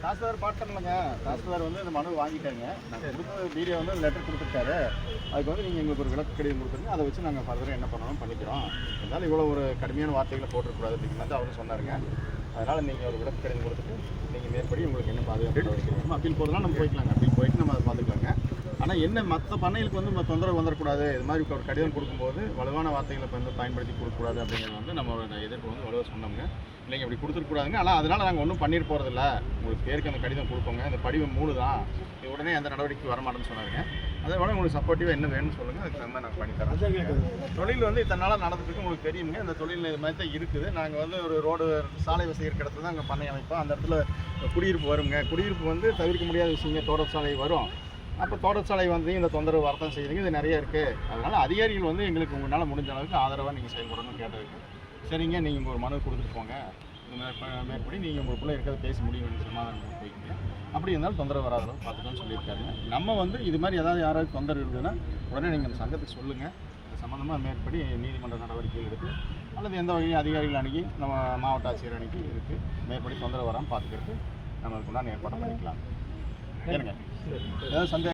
தாசில்தார் பார்த்துடலங்க. தாசில்தார் வந்து இந்த மனு வாங்கிட்டாங்க. நாங்கள் கொடுத்த வீடியோ வந்து லெட்டர் கொடுத்துருக்காரு. அதுக்கு வந்து நீங்கள் எங்களுக்கு ஒரு விளக்கு கடிதம் கொடுத்துருங்க. அதை வச்சு நாங்கள் ஃபர்தராக என்ன பண்ணணும் பண்ணிக்கிறோம். இருந்தாலும் இவ்வளோ ஒரு கடுமையான வார்த்தைகளை போட்டுருக்கூடாது அப்படிங்கிற மாதிரி அவரும் சொன்னாருங்க. அதனால் நீங்கள் ஒரு விளக்கு கடிதம் கொடுத்துட்டு நீங்கள் மேற்படி உங்களுக்கு என்ன பாதுகாப்பு வைக்கிறோம் அப்பீல் போகிறதுலாம் நம்ம போய்க்கலாங்க. அப்பீல் போயிட்டு நம்ம அதை பார்த்துக்கலாங்க. ஆனால் என்ன மற்ற பண்ணைகளுக்கு வந்து நம்ம தொந்தரவு வந்துடக்கூடாது. இது மாதிரி ஒரு கடிதம் கொடுக்கும்போது வலுவான வார்த்தைகளை வந்து பயன்படுத்தி கொடுக்கக்கூடாது அப்படிங்கிறது வந்து நம்மளோட எதிர்ப்பு வந்து வலுவாக சொன்னோங்க. இல்லைங்க இப்படி கொடுத்துருக்கூடாதுங்க. ஆனால் அதனால் நாங்கள் ஒன்றும் பண்ணிட்டு போகிறதில்ல. உங்களுக்கு பேருக்கு அந்த கடிதம் கொடுப்போங்க. இந்த படிவம் 3 தான். இது உடனே எந்த நடவடிக்கை வரமாட்டேன்னு சொன்னாருங்க. அதே போல் உங்களுக்கு சப்போர்ட்டிவாக என்ன வேணும்னு சொல்லுங்கள். அதுக்கு தகுந்த நான் பண்ணித்தரேன். தொழில் வந்து இத்தனை நாளாக நடந்துட்டு உங்களுக்கு தெரியுங்க. இந்த தொழில் இது மாதிரி தான் இருக்குது. நாங்கள் வந்து ஒரு ரோடு சாலை வசதி இருக்கிற இடத்துல தான் அங்கே பண்ணை அமைப்போம். அந்த இடத்துல குடியிருப்பு வருங்க. குடியிருப்பு வந்து தவிர்க்க முடியாத விஷயங்க. தோட்டச்சாலை வரும். அப்போ தோட்டச்சாலை வந்து இந்த தொந்தரவு வரத்தான் செய்யுதுங்க. இது நிறைய இருக்குது. அதனால் அதிகாரிகள் வந்து எங்களுக்கு உங்களால் முடிஞ்ச அளவுக்கு ஆதரவாக நீங்கள் செயல்படணும்னு கேட்டதுக்கு சரிங்க நீங்கள் ஒரு மனு கொடுத்துட்டு போங்க. மேற்படி நீங்கள் உங்களுக்குள்ளே இருக்கிறத பேசி முடியும்னு சமாதானம் போய்க்குங்க. அப்படி இருந்தாலும் தொந்தரவு வராத அளவு பார்த்துக்கலாம்னு சொல்லியிருக்காருங்க. நம்ம வந்து இது மாதிரி யாராவது தொந்தரவு இருக்குதுன்னா உடனே நீங்கள் அந்த சங்கத்துக்கு சொல்லுங்கள். அது சம்மந்தமாக மேற்படி நீதிமன்ற நடவடிக்கைகள் இருக்குது. அல்லது எந்த வகையும் அதிகாரிகள் அணுகி நம்ம மாவட்ட ஆட்சியர் அணுகி இருக்குது மேற்படி தொந்தரவு வராமல் பார்த்துக்கிறதுக்கு நம்மளுக்கு உண்டான ஏற்பாடு பண்ணிக்கலாம். ஏனுங்க ஏதாவது சந்தேகம்